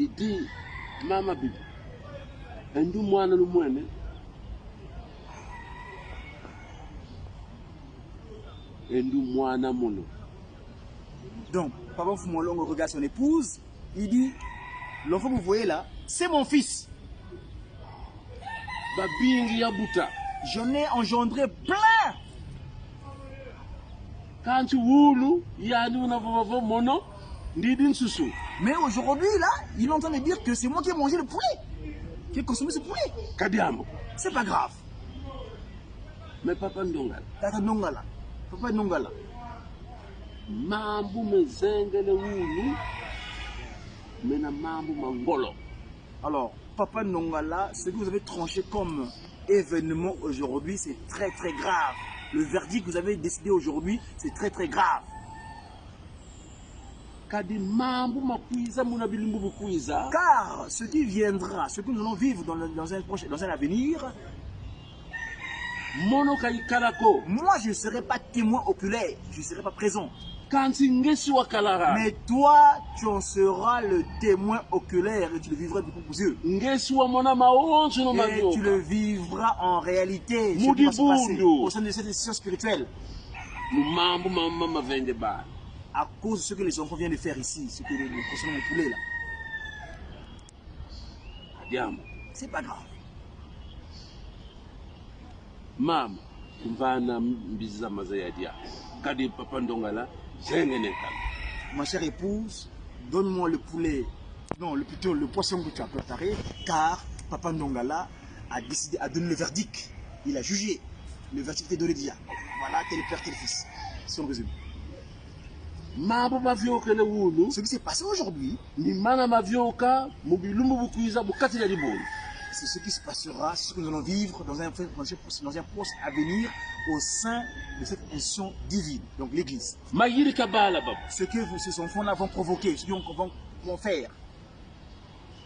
Il dit, Maman Bibi, un du mois le moine. Un du mois na mono. Donc, Papa Fumolongo regarde son épouse, il dit, l'enfant que vous voyez là, c'est mon fils. Babingi Yabuta. J'en ai engendré plein. Quand tu voulais, il y a un mono, mais aujourd'hui, là, il est en train de dire que c'est moi qui ai mangé le poulet, qui ai consommé ce poulet. Kadiamo. C'est pas grave. Mais Papa Ndongala. Tata Ndongala. Papa Ndongala. Mambu mezengele wulu, mena mambu mangolo. Alors, Papa Ndongala, ce que vous avez tranché comme événement aujourd'hui, c'est très très grave. Le verdict que vous avez décidé aujourd'hui, c'est très très grave. Car ce qui viendra, ce que nous allons vivre dans un avenir, moi je ne serai pas témoin oculaire, je ne serai pas présent. Mais toi, tu en seras le témoin oculaire et tu le vivras de vos yeux. Et tu le vivras en réalité ce qui va se passer au sein de cette décision spirituelle. À cause de ce que les enfants viennent de faire ici, ce que nous consommons le poulet là. C'est pas grave. Maman, ma chère épouse, donne-moi le poulet, non, plutôt le poisson que tu as préparé, car Papa Ndongala a décidé, a donné le verdict. Il a jugé. Le verdict est donné déjà. Voilà, tel père, tel fils. Si on résume. Ce qui s'est passé aujourd'hui, c'est ce qui se passera, ce que nous allons vivre dans un poste à venir au sein de cette institution divine, donc l'église. Ce que ces enfants-là vont provoquer, ce qu'ils vont faire,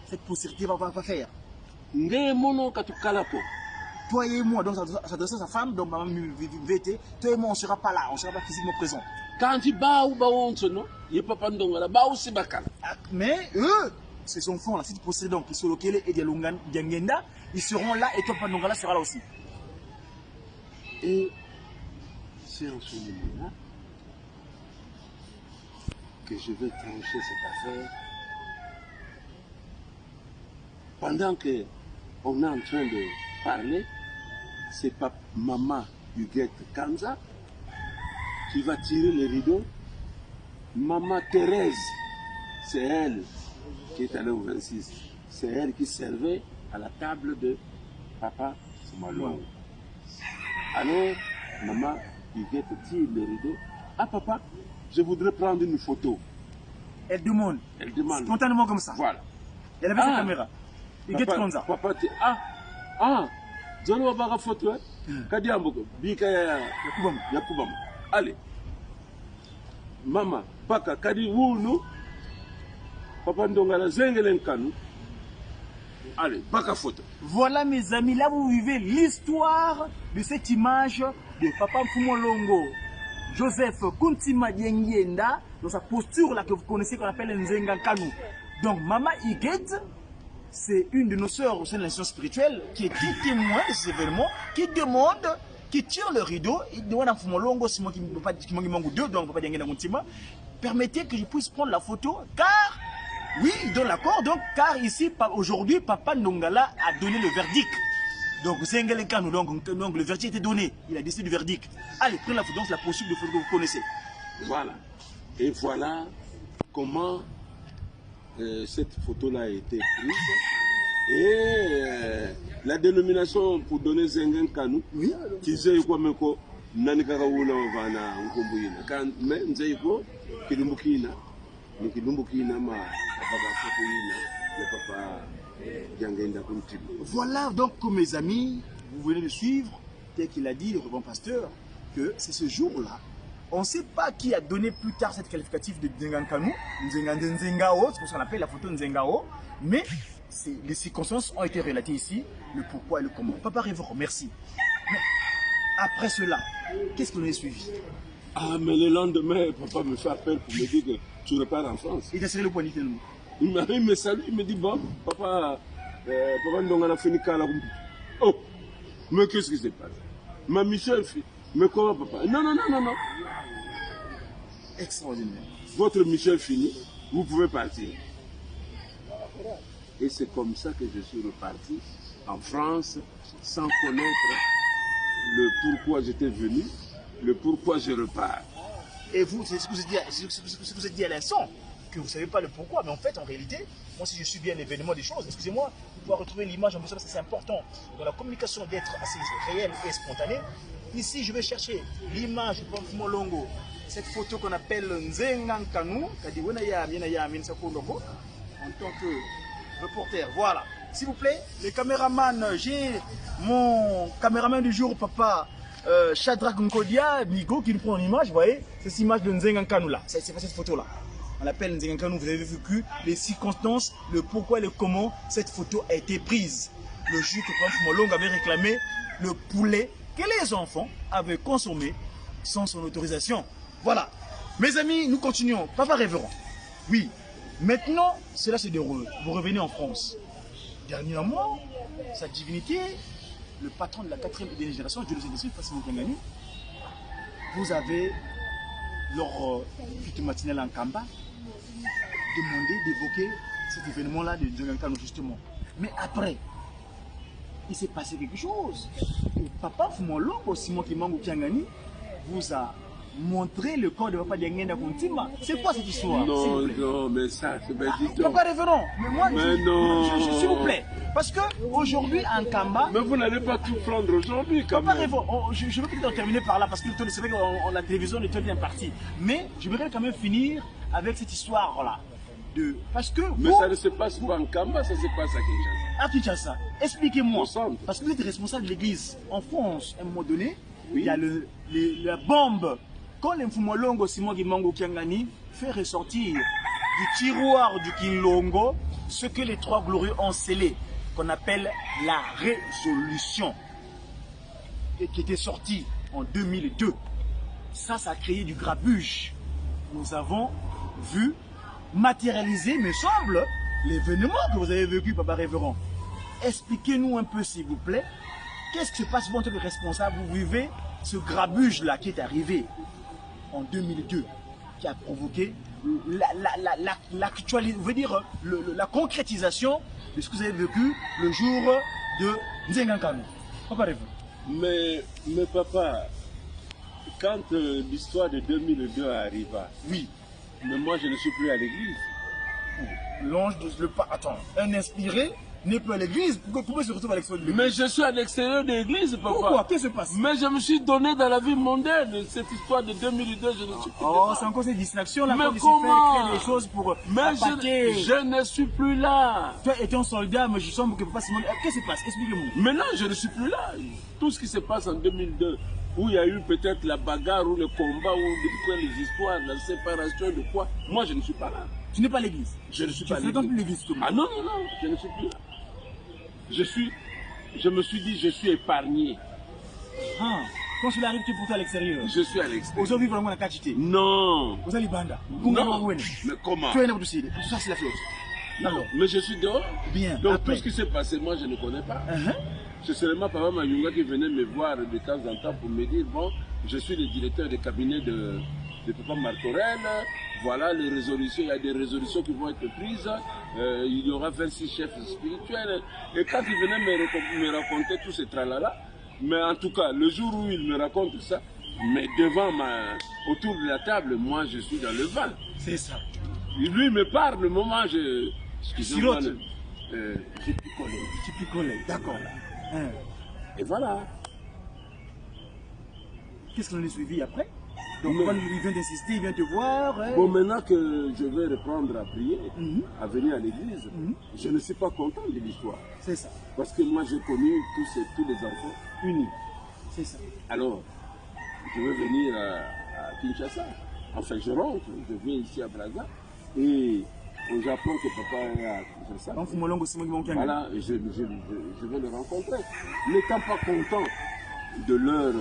cette postérité va faire. Toi et moi, donc s'adresser à sa femme, donc maman VT, toi et moi on ne sera pas là, on ne sera pas physiquement présent. Mais eux, ces enfants-là, ces possédants qui sont locaux et Diangenda, ils seront là et toi, Papa Ndongala sera là aussi. Et c'est en ce moment-là que je vais trancher cette affaire. Pendant qu'on est en train de parler, c'est Papa, Maman Huguette Kanza qui va tirer les rideaux. Maman Thérèse, c'est elle qui est allée au 26. C'est elle qui servait à la table de Papa Fumolongo. Alors, Maman Huguette tire le rideau. Ah papa, je voudrais prendre une photo. Elle demande. Elle demande. Spontanément comme ça. Voilà. Elle avait sa caméra. Huguette Kanza. Papa dit, je ne vois pas la photo. Kadiamboko, Bika Yakubam. Allez. Maman, Paka, Kadi Wunu, Papa Ndongala Zengelen Kanu. Allez, Paka photo. Voilà mes amis, là vous vivez l'histoire de cette image de Papa Fumolongo, Joseph Kuntima Diengenda, dans sa posture là que vous connaissez qu'on appelle Nzenga Kanu. Donc Maman Huguette, c'est une de nos sœurs au sein de l'institution spirituelle qui est témoin de ces événements, qui demande, qui tire le rideau, il demande à Fumolongo, c'est moi qui ne peux pas deux, donc Papa Diengenda Kuntima, permettez que je puisse prendre la photo, car, oui, il donne l'accord, donc, car ici, aujourd'hui, Papa Ndongala a donné le verdict. Donc, Zengele Kanu, donc le verdict était donné, il a décidé du verdict. Allez, prenez la photo, c'est la posture de photo que vous connaissez. Voilà. Et voilà comment cette photo-là a été prise. Et la dénomination pour donner Zengen Kanu, oui, qui c'est quoi, mais quoi, Nanikaraoula, Vana, Nkombouina, quand même, Zéko, Kilumbukina, Kilumbukina, ma papa Fotoina, le papa Diangenda Kuntim. Voilà donc, mes amis, vous venez de suivre, tel qu'il a dit, le reverend pasteur, que c'est ce jour-là. On ne sait pas qui a donné plus tard cette qualificatif de Nzengankanu, Nzengao, c'est ce qu'on appelle la photo Nzengao, mais les circonstances ont été relatées ici, le pourquoi et le comment. Papa Révérend, merci. Mais après cela, qu'est-ce que l'on a suivi? Ah, mais le lendemain, papa me fait appel pour me dire que tu repars en France. Il a serré le poignet de nous. Il me salue, il me dit, bon, papa, papa, nous avons fini Kala. Oh, mais qu'est-ce qui se passe? Ma mission est finie. Mais comment, papa? Non, non, non, non, non. Extraordinaire. Votre mission est finie, vous pouvez partir. Et c'est comme ça que je suis reparti en France sans connaître le pourquoi j'étais venu, le pourquoi je repars. Et vous, c'est ce que vous êtes dit à l'instant, que vous ne savez pas le pourquoi, mais en fait, en réalité, moi, si je suis bien l'événement des choses, excusez-moi, pour pouvoir retrouver l'image en plus, parce que c'est important dans la communication d'être assez réelle et spontanée. Ici, je vais chercher l'image de Pampfumo Longo, cette photo qu'on appelle Nzengankanu, en tant que reporter. Voilà. S'il vous plaît, les caméramans, j'ai mon caméraman du jour, papa Shadrach Nkodia, Nigo, qui nous prend en image, vous voyez, c'est cette image de Nzengankanu là, c'est cette photo-là. On l'appelle Nzengankanu, vous avez vu les circonstances, le pourquoi et le comment cette photo a été prise. Le jour que Pampfumo Longo avait réclamé le poulet que les enfants avaient consommé sans son autorisation. Voilà. Mes amis, nous continuons. Papa révérend. Oui. Maintenant, cela se déroule. Vous revenez en France. Dernièrement, sa divinité, le patron de la 4e et dernière génération, Dieu le Saint-Esprit, Fassimo Kangani, vous avez, leur fête matinale en Kamba, demandé d'évoquer cet événement-là de Nzengankanu, justement. Mais après, il s'est passé quelque chose. Le papa Fumo Longo, Simon Kimangu Kiangani, vous a montré le corps de papa Diangenda Kuntima. C'est quoi cette histoire? Non, non, mais ça, c'est pas du tout. Papa révérend, mais moi, s'il vous plaît. plaît. Parce qu'aujourd'hui, en Kamba... Mais vous n'allez pas tout prendre aujourd'hui, quand Papa même. révérend, je veux peut-être terminer par là, parce que c'est vrai que la télévision est bien partie. Mais je voudrais quand même finir avec cette histoire-là. Parce que Mais vous, ça ne se passe pas en Kamba, ça se passe à Kinshasa. à Kinshasa, expliquez-moi. Au centre. Parce que vous êtes responsable de l'église. En France, à un moment donné, Oui. il y a la bombe. Quand le Mfumo Longo Simon Kimangu Kiangani fait ressortir du tiroir du Kinlongo ce que les trois glorieux ont scellé, qu'on appelle la résolution, et qui était sortie en 2002. Ça a créé du grabuge. Nous avons vu matérialiser, me semble, l'événement que vous avez vécu, papa révérend. Expliquez-nous un peu, s'il vous plaît, qu'est-ce qui se passe vous en tant que responsable? Vous vivez ce grabuge-là qui est arrivé en 2002, qui a provoqué la concrétisation de ce que vous avez vécu le jour de Nzengankanu. Papa révérend. Mais papa, quand l'histoire de 2002 arriva, Oui. mais moi je ne suis plus à l'église. L'ange de le pas. Attends, un inspiré n'est plus à l'église. Pourquoi se retrouve à l'extérieur de l'église? Mais je suis à l'extérieur de l'église, papa. Pourquoi? Qu'est-ce qui se passe? Mais je me suis donné dans la vie mondaine. Cette histoire de 2002, je ne suis plus Oh, dedans. c'est encore ces distractions là. Mais qu'on essaie de comment? créer des choses pour Mais attaquer. je ne suis plus là. Toi étant soldat, mais je sens que papa Simon. Qu'est-ce qui se passe? Expliquez-moi. Maintenant, je ne suis plus là. Tout ce qui se passe en 2002, où il y a eu peut-être la bagarre, ou le combat, ou les histoires, la séparation de quoi, moi je ne suis pas là. Tu n'es pas à l'église. Je ne suis Tu pas à fréquentes plus l'église. l'église comme Ah non, non, non, je ne suis plus là. Je me suis dit, je suis épargné. Ah, quand cela arrive, tu es pour toi à l'extérieur. Je suis à l'extérieur. Aujourd'hui, vraiment la quantité. Non. Vous allez banda. Non. Mais comment? Tu es un homme de cible. Tout ça, c'est la flotte. Non, mais je suis dehors. Bien. Donc Après. tout ce qui s'est passé, moi je ne connais pas. Uh-huh. C'est seulement papa Mayunga qui venait me voir de temps en temps pour me dire, bon, je suis le directeur de cabinet de papa Martorel. Voilà les résolutions, il y a des résolutions qui vont être prises. Il y aura 26 chefs spirituels. Et quand il venait me raconter tout ce tralala, mais en tout cas, le jour où il me raconte ça, mais autour de la table, moi je suis dans le vin. C'est ça. Lui me parle, le moment je... Excusez-moi. J'ai picolé. Tu picolais, d'accord. Hein. Et voilà. Qu'est-ce qu'on a suivi après? Donc, Mais- quand il vient d'insister, il vient te voir. Hein. Bon, maintenant que je vais reprendre à prier, à venir à l'église, Mhm. je ne suis pas content de l'histoire. C'est ça. Parce que moi, j'ai connu tous les enfants unis. C'est ça. Alors, je veux venir à Kinshasa. Enfin, je rentre, je viens ici à Braza. Et j'apprends que papa est à Kinshasa. Donc, Fumolongo, c'est moi qui m'en calme. Voilà, je vais le rencontrer. N'étant pas content de leur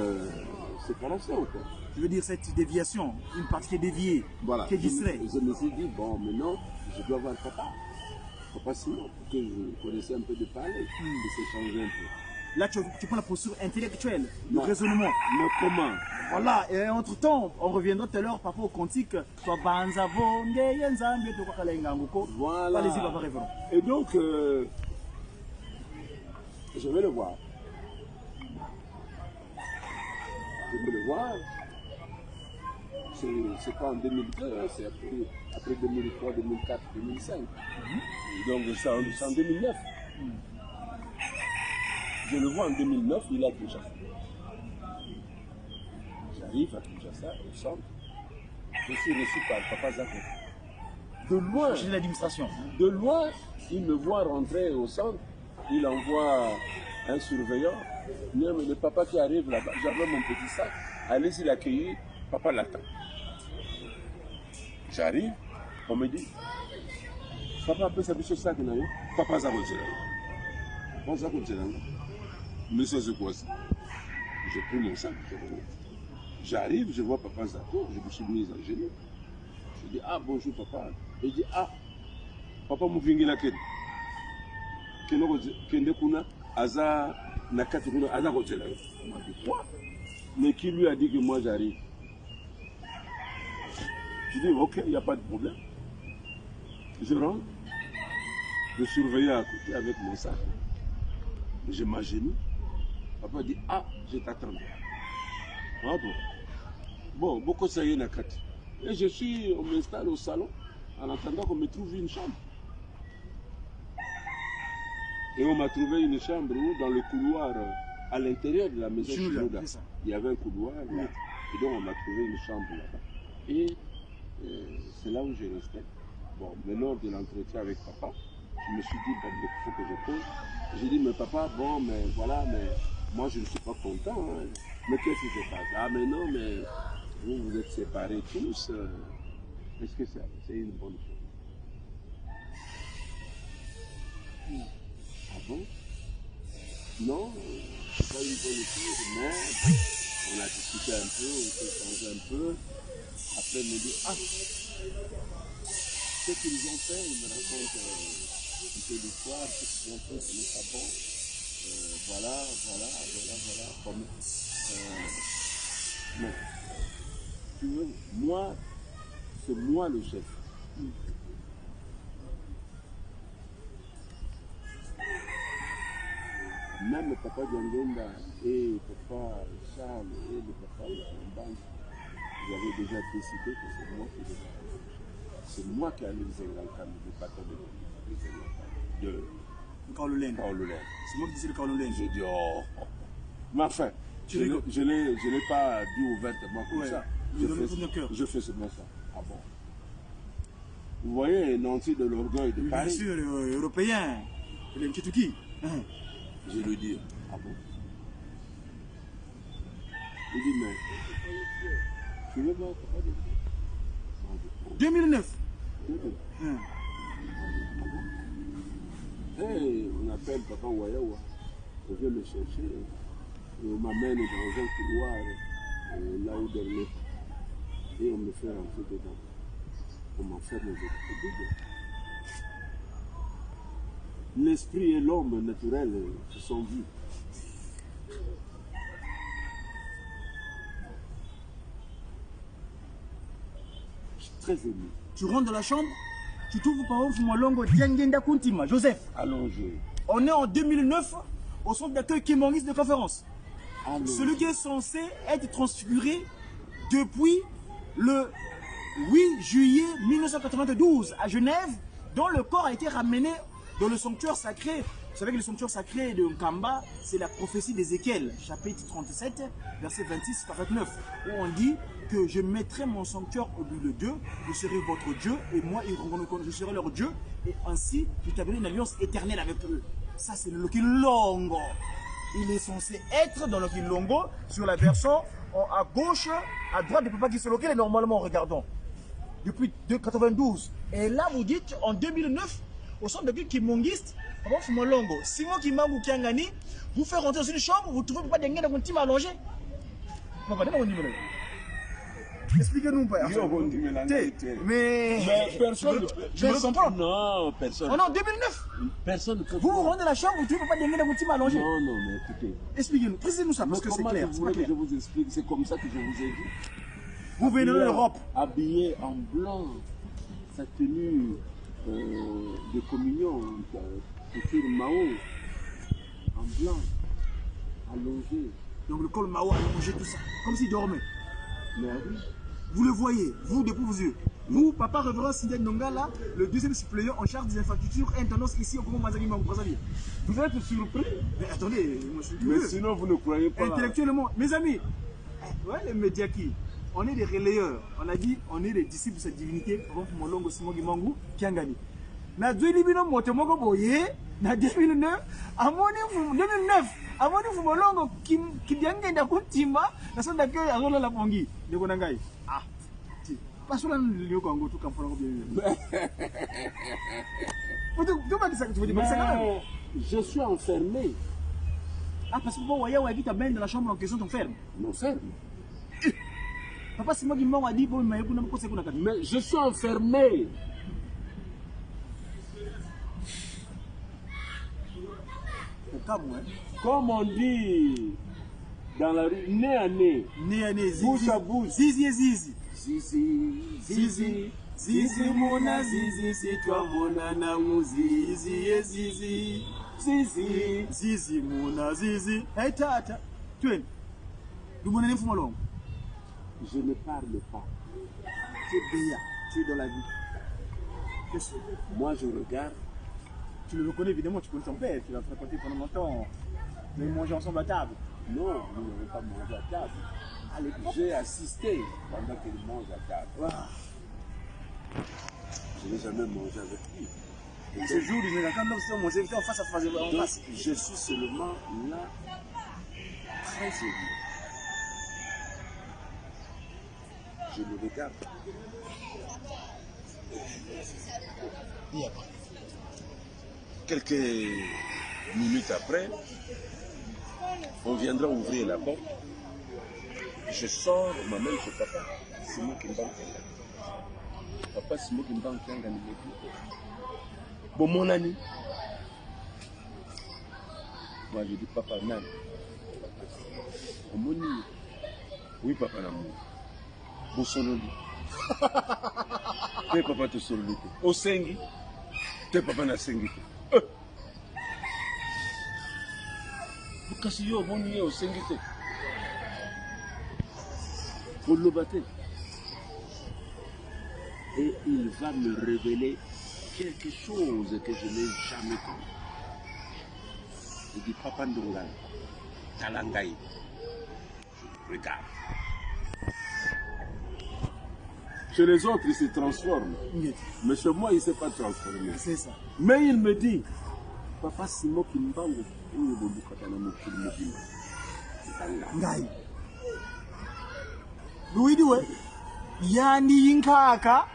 séparation, quoi. Je veux dire, cette déviation, une partie qui est déviée, Voilà. qui est distrait. Je me suis dit, bon, maintenant, je dois voir papa. Papa Simon, pour que je connaissais un peu de parler, de s'échanger un peu. Là, tu prends la posture intellectuelle, le Non. raisonnement. Mais comment? Voilà, et entre-temps, on reviendra tout à l'heure par rapport au cantique. Toi, Banza Vonde, Yenzambi, Toko Kalenganguko. Voilà. Allez-y, papa, révérend. Et donc, je vais le voir. Je vais le voir. C'est pas en 2002, hein, c'est après 2003, 2004, 2005. Donc c'est en 2009. Je le vois en 2009, il est à Kinshasa. J'arrive à Kinshasa, au centre. Je suis reçu par Papa Zako. De loin, Chez l'administration. de loin, il me voit rentrer au centre. Il envoie un surveillant. Mais le papa qui arrive là-bas, j'avais mon petit sac. Allez-y l'accueillir, papa l'attend. J'arrive, on me dit, papa peut s'appuyer sur ça, papa Zako. Papa Zako. Monsieur Zekwasi. J'ai pris mon sac. J'arrive, je vois papa Zako, je me suis mis à genoux. Je dis, ah bonjour papa. Il dit, ah, papa Mouvingi la Kende. Kende Kuna, Aza Nakati Kuna, Aza Kotela. On m'a dit, quoi? Mais qui lui a dit que moi j'arrive? Je dis, ok, il n'y a pas de problème. Je rentre, je surveillais à côté avec mon sac. Je m'agenouille. Papa dit, ah, je t'attends. Ah bon. Bon, beaucoup ça y est, Nakati. Et on m'installe au salon en attendant qu'on me trouve une chambre. Et on m'a trouvé une chambre où, dans le couloir, à l'intérieur de la maison Chinoda, il y avait un couloir là. Et donc on m'a trouvé une chambre là-bas. Et c'est là où je restais. Bon, mais lors de l'entretien avec papa, je me suis dit, bon, il faut que je pose. J'ai dit, mais papa, bon, mais voilà, mais moi je ne suis pas content. Hein. Mais qu'est-ce qui se passe? Ah, mais non, mais vous êtes séparés tous. Est-ce que c'est une bonne chose? Ah bon? Non, c'est pas une bonne chose, mais on a discuté un peu, on s'est changé un peu. Après, il me dit, ah, ce qu'ils ont fait, ils me racontent un peu l'histoire, ce qu'ils ont fait, ce n'est pas bon. Voilà. Comme, non. Tu veux, moi, c'est moi le chef. Même le papa Djangenda et le papa Charles et le papa Mbangi, ils avaient déjà décidé que c'est moi qui les avais. C'est moi qui allais les Engalkam, le patron de Kaololène. C'est moi qui disais le Kaololène. J'ai dit, oh. Mais enfin, je ne l'ai pas dit ouvertement comme ça. Je fais seulement ça. Ah bon? Vous voyez, Nancy de l'orgueil de Paris. Bien sûr, européen, le Nkituki. Je lui dis, ah bon? Il dit, mais tu veux voir papa de 2009. Hey, on appelle papa Wayawa, on vient me chercher, et on m'amène dans un couloir, là où dormait, et on me fait rentrer dedans. On m'enferme dedans. L'esprit et l'homme naturel se sont vus. Je suis très ému. Tu rentres dans la chambre, tu trouves par exemple Molongo Diangenda Kuntima, Joseph. Allongé. On est en 2009 au centre d'accueil Kimongis de conférence. Allongé. Celui qui est censé être transfiguré depuis le 8 juillet 1992 à Genève, dont le corps a été ramené dans le sanctuaire sacré. Vous savez que le sanctuaire sacré de Nkamba, c'est la prophétie d'Ézéchiel, chapitre 37, verset 26 à 29, où on dit que je mettrai mon sanctuaire au milieu d'eux, je serai votre Dieu, et moi, je serai leur Dieu, et ainsi, j'établirai une alliance éternelle avec eux. Ça, c'est le Lokilongo. Il est censé être dans le Lokilongo, sur la version à gauche, à droite de Papa Kisoloke, et normalement, regardons, depuis 92. Et là, vous dites, en 2009, au centre de ville Kimongiste, Papa Fumolongo, Simon Kimangu Kiangani, vous fait rentrer dans une chambre, vous trouvez Papa Dengue dans un team allongé. Papa, donne mon numéro. Expliquez-nous, père. Mais personne. Je veux comprendre. Non, personne. Oh non, 2009. Personne ne peut. Vous rentrez dans la chambre, vous ne pouvez pas dégainer votre team allongé. Non, non, mais écoutez. Expliquez-nous, précisez-nous ça, parce que c'est clair. Vous voulez que je vous explique? C'est comme ça que je vous ai dit. Vous venez de l'Europe. Habillé en blanc, sa tenue de communion, couture Mao, en blanc, allongé. Donc le col Mao a allongé tout ça, comme s'il dormait. Mais oui. Vous le voyez, vous, depuis vos yeux. Vous, papa révérend Sidney Nonga, là, le deuxième suppléant en charge des infrastructures intendance ici au Congo Mazagi Brazzaville. Vous êtes surpris? Mais attendez, moi je suis Mais curieux. sinon, vous ne croyez pas. Intellectuellement, mes amis, ouais, les médias qui, on est des relayeurs. On a dit, on est des disciples de cette divinité. Avant Molongo Simogi Mangu, Kiangani. Na 2009, Motomoko Boye, na 2009, Amoni 2009, Amoni Molongo, Kidianga Kuntima, na son d'accueil à Rola Pongi, de Gonangai. Ah, pas sur le Congo, tout comme Je suis enfermé. Ah, parce que vous voyez, on a dit ta dans la chambre en question, ton ferme. Non, ferme. Papa, c'est moi qui m'en a dit, mais je suis enfermé. Comme on dit dans la rue, nez à nez, bouche à bouche. Zizi, zizi. Zizi, zizi. Zizi, mona, zizi, c'est toi, mona, namou, zizi, zizi. Zizi. Zizi, mona, zizi. Hey, tata. Tu es. Du mon élève, Fumalong. Je ne parle pas. Tu es béat. Tu es dans la vie. Qu'est-ce que moi, je regarde. Tu le reconnais évidemment, tu connais ton père, tu l'as fréquenté pendant longtemps. Vous avez mangé ensemble à table. Non, nous n'avons pas mangé à table. J'ai assisté pendant qu'il mange à table. Wow. Je n'ai jamais mangé avec lui. Et ce jour, il quand nous mangé en face à face. Donc, je suis seulement là, très ému. Je le regarde. Quelques minutes après, on viendra ouvrir la porte. Je sors, ma mère chez papa. C'est moi qui me banque. Papa, c'est moi qui me banque. Bon, mon ami. Moi, je dis, papa, non. Oui, papa, non. Bon, sonoli. T'es papa, te sonoli. Au sengi. T'es papa, na sengi. Kasi yo boni au sengi te. Pour le battre. Et il va me révéler quelque chose que je n'ai jamais connu. Il dit, Papa Ndongal, Talangaï. Regarde. Chez les autres, il se transforme. Mais chez moi, il ne s'est pas transformé. C'est ça. Mais il me dit, Papa Simo Kimbango, Ngai. Louis Doué. Yani Yinkaka.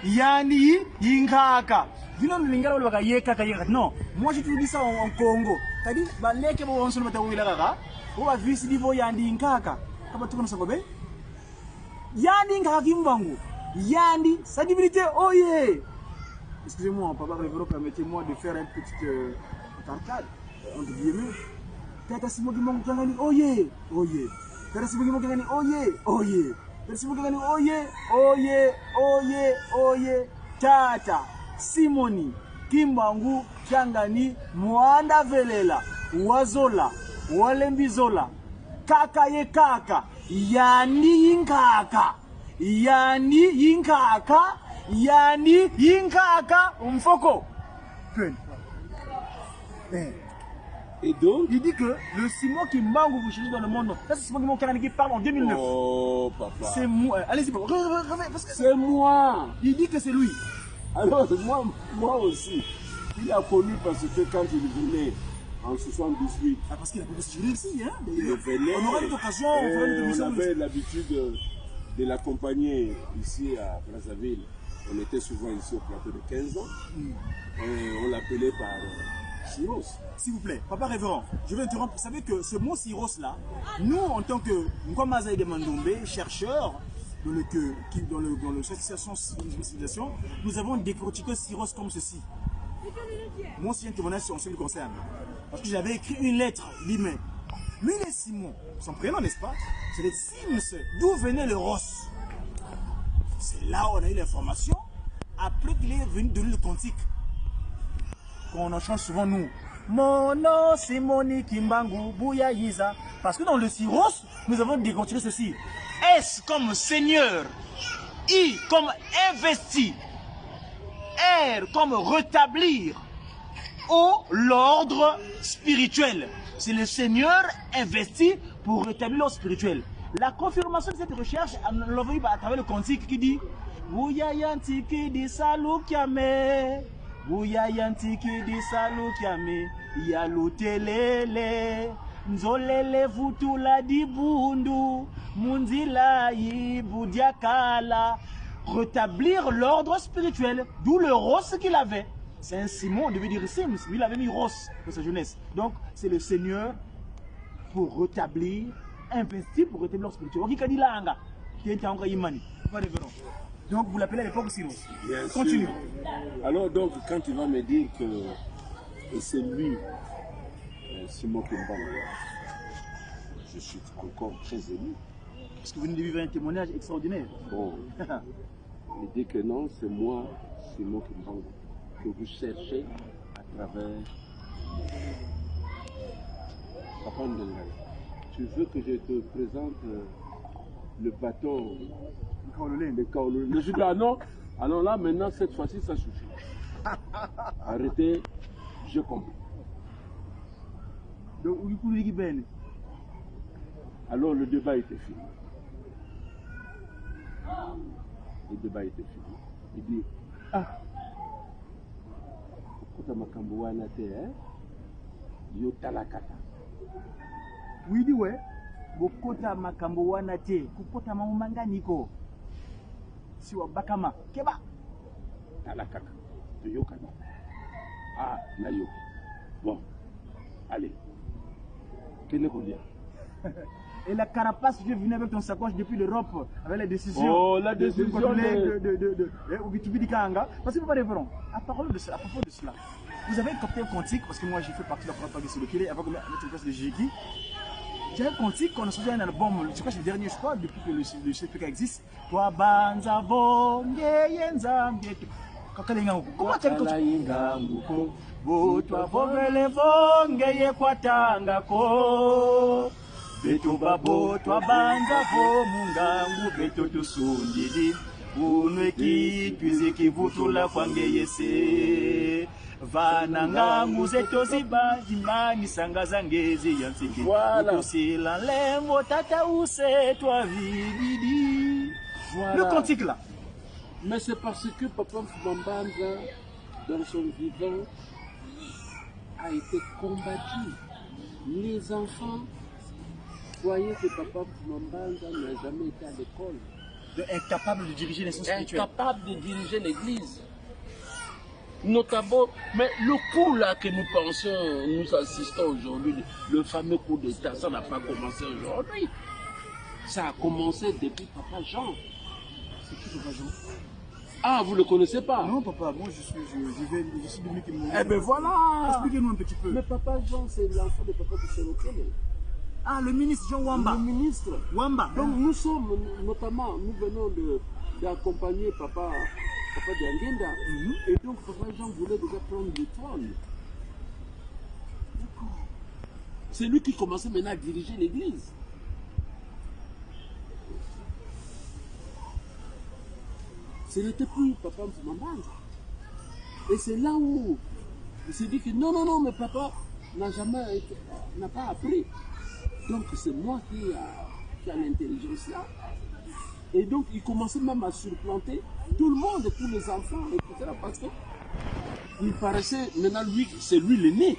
Yani Yinkaka. Vino lingala wala yeka kaka. Non, moi j'ai toujours dit ça en Congo. T'as dit, bah leke bo onso mata wila kaka. Bo ba visi divo yandi Yinkaka. Kaba tukona sababe. Yandi Yinkaka Kimbango. Yandi, sa divinité, oh yeah. Excusez-moi, papa révérend, permettez-moi de faire un petit arcade, entre guillemets. Tata Simo Kimbango Kangani, oh yeah, oh yeah. Tata Simo Kimbango Kangani, oh yeah, oh yeah. Tata Simo Kangani, oh yeah, oh yeah, oh yeah, oh yeah. Tata Simoni Kimbangu Kangani, Mwanda Velela, Wazola, Walembizola, Kaka ye kaka, Yani Yinkaka. Yani Yinkaka, Yani Yinkaka, Umfoko. Et donc, il dit que le Simon qui manque vous cherchez dans le monde, ça c'est Simon qui parle en 2009. Oh papa. C'est moi. Allez-y, parce que c'est moi. Il dit que c'est lui. Alors moi aussi. Il a connu parce que quand il venait en 78. Ah, parce qu'il a beaucoup de ici, hein. Il venait. On aura une occasion, on avait l'habitude de l'accompagner ici à Brazzaville. On était souvent ici au plateau de 15 ans. On l'appelait par Syros. S'il vous plaît, papa révérend, je vais interrompre. Vous savez que ce mot Syros là, nous en tant que Nkwamaza de Mandombe, chercheurs, dans civilisation, nous avons décortiqué Syros comme ceci. Moi aussi, un témoignage en ce qui me concerne. Parce que j'avais écrit une lettre, il dit, mais lui, il est Simon, son prénom, n'est-ce pas? C'est les Sims, d'où venait le Ross. C'est là où on a eu l'information, après qu'il est venu donner le cantique. Qu'on en change souvent, nous. Mon nom, c'est Monique Mbangu, Bouya Yiza. Parce que dans le Syros, nous avons décortiqué ceci. S comme Seigneur, I comme investi, R comme rétablir, O l'ordre spirituel. C'est le Seigneur investi pour rétablir l'ordre spirituel. La confirmation de cette recherche, on l'a vu à travers le cantique qui dit Bouya Yantiki di Salukiame, Bouya Yantiki di Salukiame, Yalutelele. Nzolele vutula di bundu, munzila yibudiakala. Rétablir l'ordre spirituel, d'où le Ross qu'il avait. C'est un Simon, on devait dire Sims, lui il avait mis Ross dans sa jeunesse. Donc c'est le Seigneur pour rétablir, investi pour rétablir l'ordre spirituel. Donc vous l'appelez à l'époque Simon. Continue. Alors donc quand tu vas me dire que c'est lui, Simon Kimbanga, je suis encore très ému. Parce que vous venez de vivre un témoignage extraordinaire. Bon, il dit que non, c'est moi, Simon Kimbanga, que vous cherchez à travers Papa Ndenga. Tu veux que je te présente le bateau de Kaololé. Je suis là, non. Alors là, maintenant, cette fois-ci, ça suffit. Arrêtez, je comprends. Alors le débat était fini. Le débat était fini. Il dit, ah, Kota makambo wana te, yotalakata. Oui, il dit, ouais. Bokota makambo wana te, kukota mamanga niko. Si wa bakama, keba. Talakaka. De yokana. Ah, na yo. Bon, allez. Quel est le dire? Et la carapace, je venais avec ton sacoche depuis l'Europe, avec les décisions. Oh, la décision Parce que vous parlez vraiment. À propos de cela, vous avez un cocktail quantique, parce que moi j'ai fait partie de la première partie de Kélé, avant de mettre en place de Jiki. J'ai un quantique qu'on a sorti un album, je crois que c'est le dernier, je crois, depuis que le CPK existe. Toi, Banzavo, Ngeyenzambi. Comment tu as vu Botwa vovele vongeye kwatanga ko Betu babotwa banza vo mungangu betu tusundidi Unwe kitwizi kivutula kwangeye se Vana ngangu zeto ziba jimani sanga zangezi yansiki Ukusila lembo tata use toi vibidi Le cantique là. Mais c'est parce que Papa Mbamba, dans son vivant, a été combattu. Les enfants voyaient que Papa Mbamba n'a jamais été à l'école. Incapable de diriger les spirituels. Incapable de diriger l'église. Notamment, mais le coup là que nous pensons, nous assistons aujourd'hui, le fameux coup d'État, ça n'a pas commencé aujourd'hui. Ça a commencé depuis Papa Jean. C'est qui Papa Jean? Ah, vous ne le connaissez pas? Non, papa, moi je suis devenu qui. Eh ben voilà! Expliquez-nous un petit peu. Mais Papa Jean, c'est l'enfant de Papa Boucherokele. Ah, le ministre Jean Wamba. Le ministre. Wamba. Donc nous sommes, notamment, nous venons d'accompagner Papa Diangenda. Et donc Papa Jean voulait déjà prendre le trône. D'accord. C'est lui qui commençait maintenant à diriger l'église. Ce n'était plus Papa Mbamba. Et c'est là où il s'est dit que non, mais papa n'a pas appris. Donc c'est moi qui a l'intelligence là. Et donc il commençait même à surplanter tout le monde, tous les enfants, etc. Parce que il paraissait, maintenant lui, c'est lui l'aîné.